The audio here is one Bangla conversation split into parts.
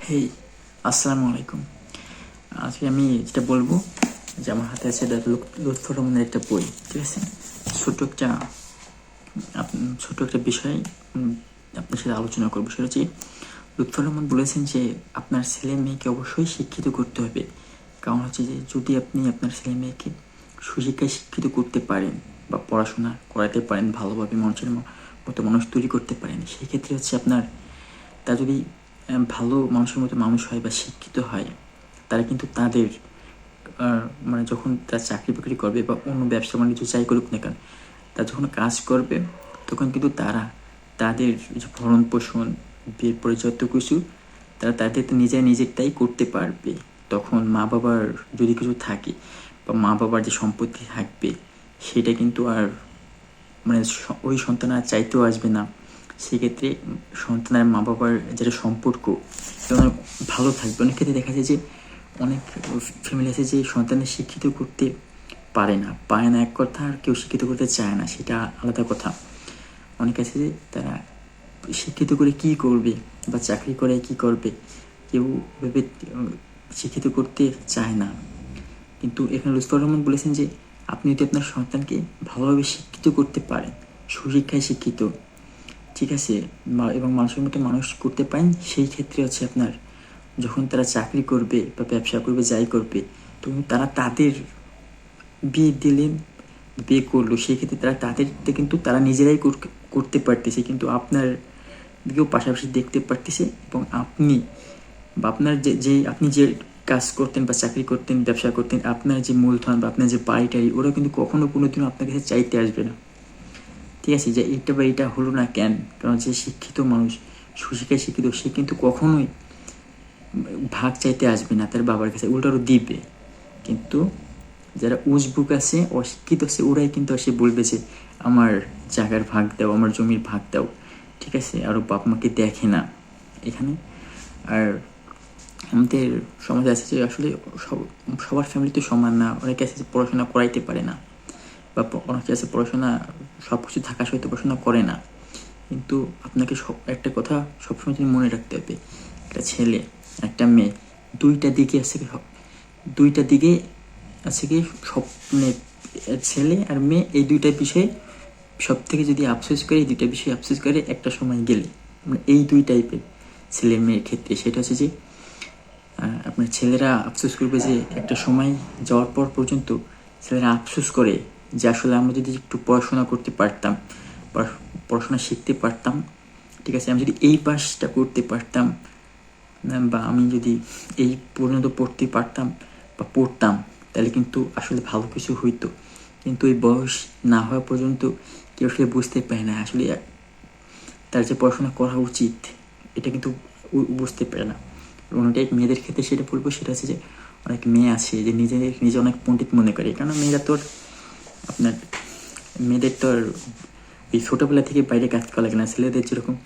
হেই, আসসালামু আলাইকুম। আজকে আমি যেটা বলবো যে আমার হাতে আছে লুৎফর রহমানের একটা বই। ঠিক আছে, ছোট একটা ছোট একটা বিষয় আপনার সাথে আলোচনা করবো। সেটা হচ্ছে লুৎফর রহমান বলেছেন যে আপনার ছেলে মেয়েকে অবশ্যই শিক্ষিত করতে হবে। কারণ হচ্ছে যে যদি আপনি আপনার ছেলে মেয়েকে সুশিক্ষায় শিক্ষিত করতে পারেন বা পড়াশোনা করাতে পারেন, ভালোভাবে মানুষের মতো মানুষ তৈরি করতে পারেন, সেই ক্ষেত্রে হচ্ছে আপনার তা যদি ভালো মানুষের মতো মানুষ হয় বা শিক্ষিত হয়, তারা কিন্তু তাদের মানে যখন তারা চাকরি বাকরি করবে বা অন্য ব্যবসা বাণিজ্য যাই করুক না কেন, তারা যখন কাজ করবে তখন কিন্তু তারা তাদের যে ভরণ পোষণ, বিয়ের পরে যত কিছু তারা তাদের তো নিজেরটাই করতে পারবে। তখন মা বাবার যদি কিছু থাকে বা মা বাবার যে সম্পত্তি থাকবে সেটা কিন্তু আর মানে ওই সন্তান আর চাইতেও আসবে না। সেক্ষেত্রে সন্তানের মা বাবার যেটা সম্পর্ক সেটা ভালো থাকবে। অনেক ক্ষেত্রে দেখা যায় যে অনেক ফ্যামিলি আছে যে সন্তানের শিক্ষিত করতে পারে না এক কথা, আর কেউ শিক্ষিত করতে চায় না, সেটা আলাদা কথা। অনেক আছে যে তারা শিক্ষিত করে কি করবে বা চাকরি করে কি করবে, কেউ ভেবে শিক্ষিত করতে চায় না। কিন্তু এখানে লুৎফর রহমান বলেছেন যে আপনি যদি আপনার সন্তানকে ভালোভাবে শিক্ষিত করতে পারেন, সুশিক্ষায় শিক্ষিত, ঠিক আছে, এবং মানুষের মতো মানুষ করতে পারেন, সেই ক্ষেত্রে হচ্ছে আপনার যখন তারা চাকরি করবে বা ব্যবসা করবে যাই করবে, তখন তারা তাদের বিয়ে দিলেন, বিয়ে করলো, সেই ক্ষেত্রে তারা তাদেরটা কিন্তু তারা নিজেরাই করতে পারতেছে, কিন্তু আপনার দিকেও পাশাপাশি দেখতে পারতেছে। এবং আপনি বা আপনার যে আপনি যে কাজ করতেন বা চাকরি করতেন, ব্যবসা করতেন, আপনার যে মূলধন বা আপনার যে বাড়িটারি, ওরা কিন্তু কখনো কোনোদিনও আপনার কাছে চাইতে আসবে না। ঠিক আছে, যে এইটা বা এইটা হলো না কেন, কারণ যে শিক্ষিত মানুষ, সুশিক্ষায় শিক্ষিত, সে কিন্তু কখনোই ভাগ চাইতে আসবে না তার বাবার কাছে, উল্টারও দিবে। কিন্তু যারা উজবুক আছে, অশিক্ষিত আছে, ওরাই কিন্তু এসে বলবে যে আমার জায়গার ভাগ দাও, আমার জমির ভাগ দাও। ঠিক আছে, আরও বাপ মাকে দেখে না এখানে। আর আমাদের সমাজে আছে যে আসলে সবার ফ্যামিলি তো সমান না। অনেকে আছে যে পড়াশোনা করাইতে পারে না, বা অনেকে আছে পড়াশোনা সব কিছু থাকা সত্ত্বেও পড়াশোনা করে না। কিন্তু আপনাকে একটা কথা সবসময় যদি মনে রাখতে হবে, একটা ছেলে একটা মেয়ে দুইটা দিকে আছে কি স্বপ্নে, ছেলে আর মেয়ে এই দুইটা বিষয়ে সব থেকে যদি আফসোস করে, এই দুইটা বিষয়ে আফসোস করে একটা সময় গেলে, মানে এই দুই টাইপের ছেলে মেয়ের ক্ষেত্রে, সেটা হচ্ছে যে আপনার ছেলেরা আফসোস করবে যে একটা সময় যাওয়ার পর পর্যন্ত ছেলেরা আফসোস করে যে আসলে আমরা যদি একটু পড়াশোনা করতে পারতাম, পড়াশোনা শিখতে পারতাম, ঠিক আছে, আমি যদি এই পাশটা করতে পারতাম, বা আমি যদি এই পর্যন্ত পড়তে পারতাম বা পড়তাম, তাহলে কিন্তু আসলে ভালো কিছু হইতো। কিন্তু এই বয়স না হওয়া পর্যন্ত কেউ আসলে বুঝতে পারে না আসলে তার যে পড়াশোনা করা উচিত, এটা কিন্তু বুঝতে পারে না। অনেকটাই মেয়েদের ক্ষেত্রে সেটা বলবো, সেটা হচ্ছে যে অনেক মেয়ে আছে যে নিজে অনেক পণ্ডিত মনে করে, কারণ মেয়েরা তো আপনার মেয়েদের তো আর ওই ছোটোবেলা থেকে বাইরে কাজ করা লাগে না। ছেলেদের যেরকম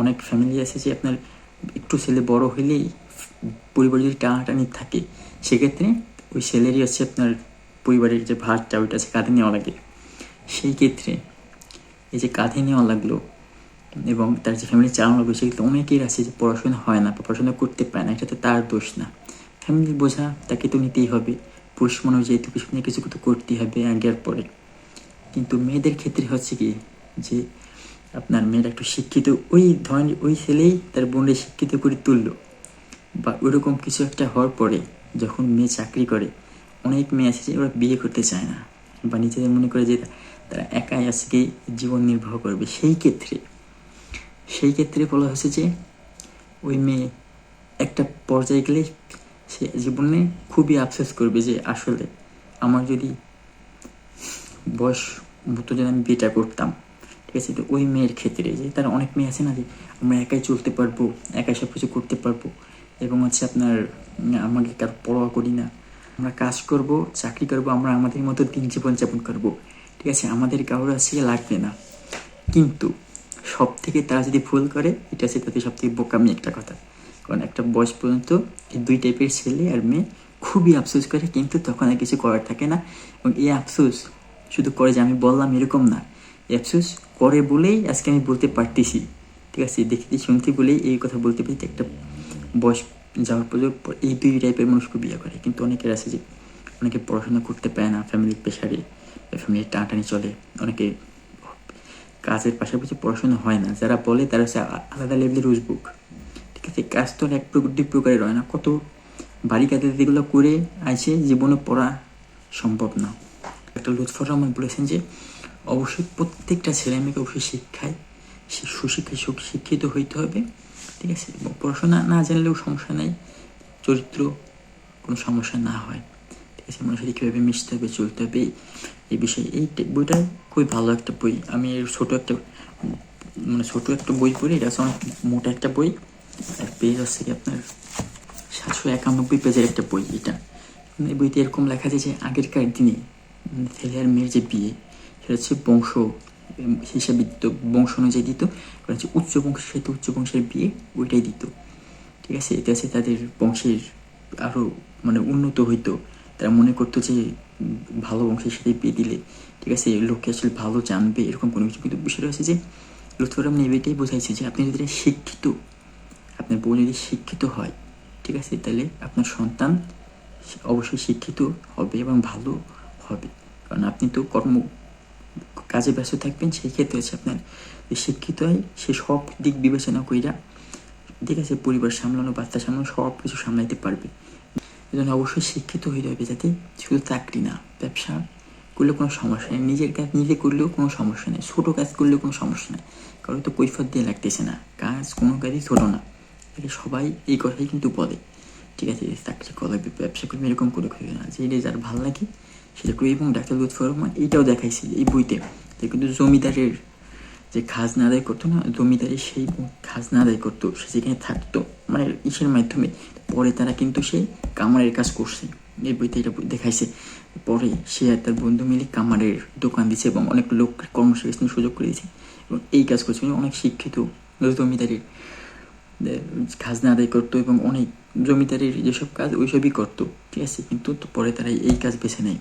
অনেক ফ্যামিলি আছে যে আপনার একটু ছেলে বড় হইলেই পরিবার যদি টানাটানি থাকে, সেক্ষেত্রে ওই ছেলেরই হচ্ছে আপনার পরিবারের যে ভারটা ওইটা আছে কাঁধে নেওয়া লাগে। সেই ক্ষেত্রে এই যে কাঁধে নেওয়া লাগলো এবং তার যে ফ্যামিলি চালানো লাগলো, সেক্ষেত্রে অনেকের আছে যে পড়াশোনা হয় না বা পড়াশোনা করতে পারে না, এটা তো তার দোষ না, ফ্যামিলির বোঝা তাকে তো নিতেই হবে। পুরুষ মানুষ যেহেতু কিছু নিয়ে কিছু তো করতেই হবে আগে আর পরে। কিন্তু মেয়েদের ক্ষেত্রে হচ্ছে কি যে আপনার মেয়েরা একটু শিক্ষিত, ওই ধরেন ওই ছেলেই তার বোনকে শিক্ষিত করে তুললো বা ওইরকম কিছু একটা হওয়ার পরে যখন মেয়ে চাকরি করে, অনেক মেয়ে আছে যে ওরা বিয়ে করতে চায় না বা নিজেদের মনে করে যে তারা একাই আজকে জীবন নির্বাহ করবে। সেই ক্ষেত্রে বলা হয়েছে যে ওই মেয়ে একটা পর্যায়ে গেলে সে জীবনে খুবই আফসোস করবে যে আসলে আমার যদি বয়স মতো যদি আমি বিয়েটা করতাম, ঠিক আছে। তো ওই মেয়ের ক্ষেত্রে যে তারা অনেক মেয়ে আছে না যে আমরা একাই চলতে পারবো, একাই সব কিছু করতে পারবো, এবং হচ্ছে আপনার আমাকে কারো পরোয়া করি না, আমরা কাজ করব, চাকরি করব, আমরা আমাদের মতো দিন জীবনযাপন করবো, ঠিক আছে, আমাদের কারোর আছে লাগবে না। কিন্তু সব থেকে তারা যদি ভুল করে, এটা হচ্ছে তাদের সব থেকে বোকামি একটা কথা। কারণ একটা বয়স পর্যন্ত এই দুই টাইপের ছেলে আর মেয়ে খুবই আফসোস করে, কিন্তু তখন আর কিছু করার থাকে না। এবং এই আফসোস শুধু করে যে আমি বললাম এরকম না, এই আফসোস করে বলেই আজকে আমি বলতে পারতেছি, ঠিক আছে, দেখতে শুনতে বলেই এই কথা বলতে পারি, একটা বয়স যাওয়ার পর এই দুই টাইপের মানুষকে বিয়ে করে। কিন্তু অনেকের আছে যে অনেকে পড়াশোনা করতে পারে না, ফ্যামিলির প্রেশারে, ফ্যামিলির টানাটানি চলে, অনেকে কাজের পাশাপাশি পড়াশোনা হয় না, যারা বলে তারা হচ্ছে আলাদা লেভেলের উজবুক। ঠিক আছে, কাজ তো এক প্রকারের হয় না, কত বাড়ি কাজে যেগুলো করে আসে জীবনে পড়া সম্ভব না। একটা লুৎফর রহমান বলেছেন যে অবশ্যই প্রত্যেকটা ছেলে মেয়েকে অবশ্যই সুশিক্ষায় শিক্ষিত হইতে হবে। ঠিক আছে, এবং পড়াশোনা না জানলেও সমস্যা নাই, চরিত্র কোনো সমস্যা না হয়। ঠিক আছে, মানুষের কীভাবে মিশতে হবে, চলতে হবে, এই বিষয়ে এই বইটা খুবই ভালো একটা বই। আমি এর ছোট একটা বই পড়ি, এটা হচ্ছে অনেক মোটা একটা বই, আর পেজ হচ্ছে কি আপনার 791 পেজের একটা বই। এটা এই বইতে এরকম লেখা আছে যে আগেরকার দিনে ছেলে আর মেয়ের যে বিয়ে, সেটা হচ্ছে বংশ হিসাবে দিত, বংশ অনুযায়ী দিত, কারণ হচ্ছে উচ্চ বংশের সাথে উচ্চ বংশের বিয়ে ওইটাই দিত। ঠিক আছে, এতে আছে তাদের বংশের আরও উন্নত হইতো, তারা মনে করতো যে ভালো বংশের সাথে বিয়ে দিলে, ঠিক আছে, লোককে আসলে ভালো জানবে, এরকম কোনো কিছু। কিন্তু বিষয়টা হচ্ছে যে লুৎফর রহমান এটাই বোঝাইছে যে আপনি যদি শিক্ষিত, আপনার বউ যদি শিক্ষিত হয়, ঠিক আছে, তাহলে আপনার সন্তান অবশ্যই শিক্ষিত হবে এবং ভালো হবে। কারণ আপনি তো কাজে ব্যস্ত থাকবেন, সেই ক্ষেত্রে হচ্ছে আপনার শিক্ষিত হয়, সে সব দিক বিবেচনা কইরা, ঠিক আছে, পরিবার সামলানো, বাচ্চা সামলানো, সব কিছু সামলাইতে পারবে। এই জন্য অবশ্যই শিক্ষিত হইতে হবে, যাতে শুধু চাকরি না, ব্যবসা করলে কোনো সমস্যা নেই, নিজের কাজ নিজে করলেও কোনো সমস্যা নেই, ছোটো কাজ করলেও কোনো সমস্যা নেই, কারণ তো কৈফিয়ত দিয়ে লাগতেছে না, কাজ কোনো কাজই ছোটো না। সবাই এই কথাই কিন্তু বলে, ঠিক আছে, চাকরি করবে, ব্যবসা করবে, এরকম করে খুঁজবে না, যে যার ভালো লাগে সেটা করে। এবং ডাক্তার লুৎফর রহমান এইটাও দেখাইছে এই বইতে, কিন্তু জমিদারের যে খাজনা আদায় করতো না, জমিদারি সেই খাজনা আদায় করতো, সে যেখানে থাকতো ইসের মাধ্যমে, পরে তারা কিন্তু সেই কামারের কাজ করছে, এই বইতে এটা দেখাইছে। পরে সে আর তার বন্ধু মিলে কামারের দোকান দিচ্ছে এবং অনেক লোক কর্মসংস্থানের সুযোগ করে দিয়েছে, এবং এই কাজ করছে। অনেক শিক্ষিত জমিদারির খাজনা আদায় করতো এবং অনেক জমিদারির যেসব কাজ ওইসবই করতো, ঠিক আছে, কিন্তু পরে তারা এই কাজ বেছে নেয়।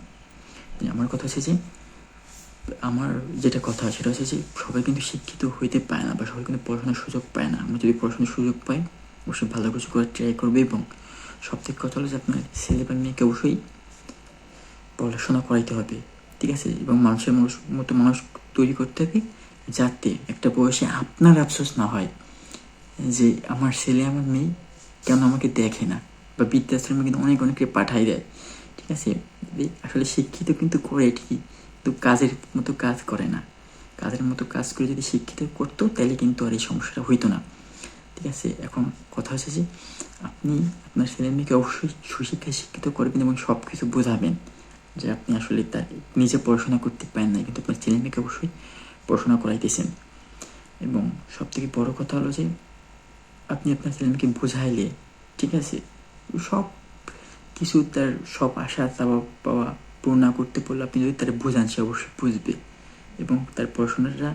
আমার কথা হচ্ছে যে আমার যেটা কথা সেটা হচ্ছে যে সবাই কিন্তু শিক্ষিত হইতে পায় না, বা সবাই কিন্তু পড়াশোনার সুযোগ পায় না। আমরা যদি পড়াশোনার সুযোগ পাই, অবশ্যই ভালো কিছু করে ট্রাই করবে। এবং সবথেকে কথা হলো যে আপনার ছেলে বা মেয়েকে অবশ্যই পড়াশোনা করাইতে হবে, ঠিক আছে, এবং মানুষের মতো মানুষ তৈরি করতে হবে, যাতে একটা বয়সে আপনার আফসোস না হয় যে আমার ছেলে আমার মেয়ে কেন আমাকে দেখে না, বা বৃদ্ধাশ্রমে কিন্তু অনেকে পাঠাই দেয়। ঠিক আছে, আসলে শিক্ষিত কিন্তু করে ঠিকই, কিন্তু কাজের মতো কাজ করে না। কাজের মতো কাজ করে যদি শিক্ষিত করতো, তাহলে কিন্তু আর এই সমস্যাটা হইতো না। ঠিক আছে, এখন কথা হচ্ছে যে আপনি আপনার ছেলে মেয়েকে অবশ্যই সুশিক্ষায় শিক্ষিত করবেন এবং সব কিছু বোঝাবেন, যে আপনি আসলে তার নিজে পড়াশোনা করতে পারেন না, কিন্তু আপনার ছেলে মেয়েকে অবশ্যই পড়াশোনা করাইতেছেন। এবং সবথেকে বড় কথা হলো যে আপনি আপনার ছেলে মেয়েকে বোঝাইলে, ঠিক আছে, সব কিছু তার সব আশা পাওয়া পূর্ণ করতে পারলে আপনি যদি তারা বোঝান, সে অবশ্যই বুঝবে। এবং তার পড়াশোনাটা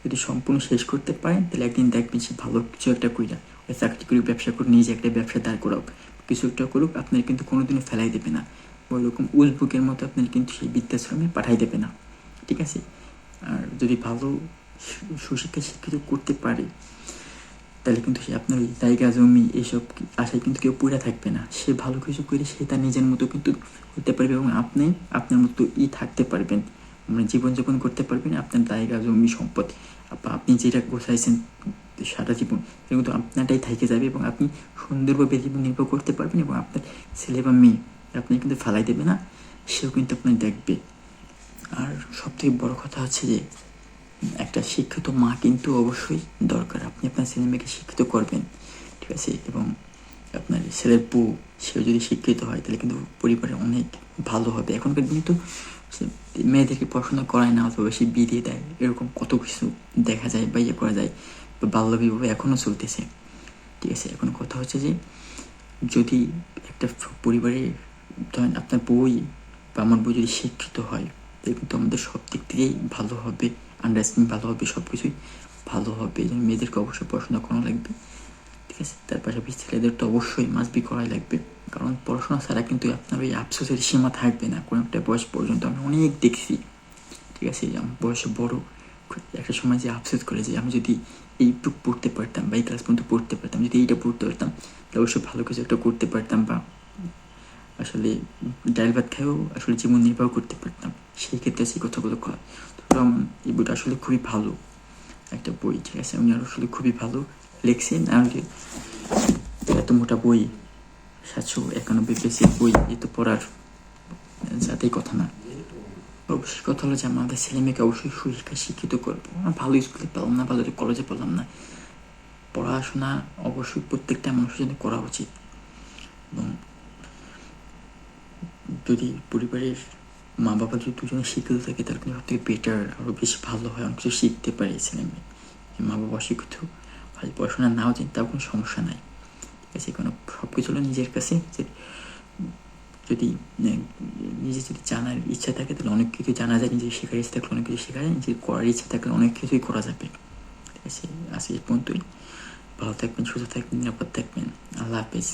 যদি সম্পূর্ণ শেষ করতে পারেন, তাহলে একদিন দেখবেন সে ভালো কিছু একটা কইরা, ওই চাকরি করে, ব্যবসা করে, নিজে একটা ব্যবসা দাঁড় করাক, কিছু একটা করুক, আপনার কিন্তু কোনোদিনও ফেলাই দেবে না, ওইরকম উজবুকের মতো আপনার কিন্তু সেই বৃদ্ধাশ্রমে পাঠাই দেবে না। ঠিক আছে, আর যদি ভালো সুশিক্ষায় শিক্ষিত করতে পারে, তাহলে কিন্তু সে আপনার ওই জায়গা জমি এইসব আশায় কিন্তু কেউ পড়ে থাকবে না। সে ভালো কিছু করে সে তার নিজের মতো কিন্তু হতে পারবে, এবং আপনি আপনার মতো থাকতে পারবেন, জীবনযাপন করতে পারবেন। আপনার জায়গা জমি সম্পদ আপনি যেটা গোছাইছেন সারা জীবন, সেটা কিন্তু আপনারটাই থেকে যাবে, এবং আপনি সুন্দরভাবে জীবন নির্বাহ করতে পারবেন। এবং আপনার ছেলে বা মেয়ে আপনি কিন্তু ফেলাই দেবে না, সেও কিন্তু আপনার দেখবে। আর সবথেকে বড় কথা হচ্ছে যে একটা শিক্ষিত মা কিন্তু অবশ্যই দরকার। আপনি আপনার ছেলে মেয়েকে শিক্ষিত করবেন, ঠিক আছে, এবং আপনার ছেলের বউ সেও যদি শিক্ষিত হয়, তাহলে কিন্তু পরিবারে অনেক ভালো হবে। এখনকার দিনে তো মেয়েদেরকে পড়াশোনা করায় না, অথবা বেশি বিয়ে দিয়ে দেয়, এরকম কত কিছু দেখা যায় বা ইয়ে করা যায়, বা বাল্যবিবাহ এখনও চলতেছে। ঠিক আছে, এখন কথা হচ্ছে যে যদি একটা পরিবারে ধরেন আপনার বই বা আমার বই যদি শিক্ষিত হয়, তাহলে কিন্তু আমাদের সব দিক থেকেই ভালো হবে, আন্ডারস্ট্যান্ডিং ভালো হবে, সব কিছুই ভালো হবে। এই জন্য মেয়েদেরকে অবশ্যই পড়াশোনা করা লাগবে, ঠিক আছে। তার পাশাপাশি ছেলেদের তো অবশ্যই মাসবি করাই লাগবে, কারণ পড়াশোনা ছাড়া কিন্তু আপনার ওই আফসোসের সীমা থাকবে না কোনো একটা বয়স পর্যন্ত। আমি অনেক দেখছি, ঠিক আছে, আমার বয়সে বড় একটা সময় যে আফসোস করে যে আমি যদি এইটুকু পড়তে পারতাম বা এই ক্লাস পর্যন্ত পড়তে পারতাম, যদি এইটা পড়তে পারতাম তাহলে অবশ্যই ভালো কিছু একটা করতে পারতাম, বা আসলে ডাল ভাত খেয়েও আসলে জীবন নির্বাহ করতে পারতাম। সেই ক্ষেত্রে সেই কথাগুলো করা। তো রহমান এই বইটা আসলে খুবই ভালো একটা বই, ঠিক আছে, উনি আসলে খুবই ভালো লিখছেন। আর এত মোটা বই, 791 পেজের বই, এ তো পড়ার যাতেই কথা না। অবশ্যই কথা হলো যে আমাদের ছেলে মেয়েকে অবশ্যই সুশিক্ষায় শিক্ষিত করবো। ভালো স্কুলে পেলাম না, ভালো কলেজে পেলাম না, পড়াশোনা অবশ্যই প্রত্যেকটা মানুষের জন্য করা উচিত। এবং যদি পরিবারের মা বাবা যদি দুজনে শিক্ষিত থাকে তাহলে কিন্তু সব থেকে বেটার, আরও বেশি ভালো হয়, অনেক কিছু শিখতে পারে ছেলে মেয়ে। মা বাবা শিক্ষিত হয়, পড়াশোনা নাও জানি তাও কোনো সমস্যা নাই, ঠিক আছে। কোনো সব কিছু হলো নিজের কাছে, যে যদি নিজের যদি জানার ইচ্ছা থাকে তাহলে অনেক কিছু জানা যায়, নিজের শেখার ইচ্ছা থাকলে অনেক কিছু শেখা যায়, নিজের করার ইচ্ছা থাকলে অনেক কিছুই করা যাবে, ঠিক আছে। আজ এই পর্যন্তই। ভালো থাকবেন, সুস্থ থাকবেন, নিরাপদ থাকবেন। আল্লাহ হাফেজ।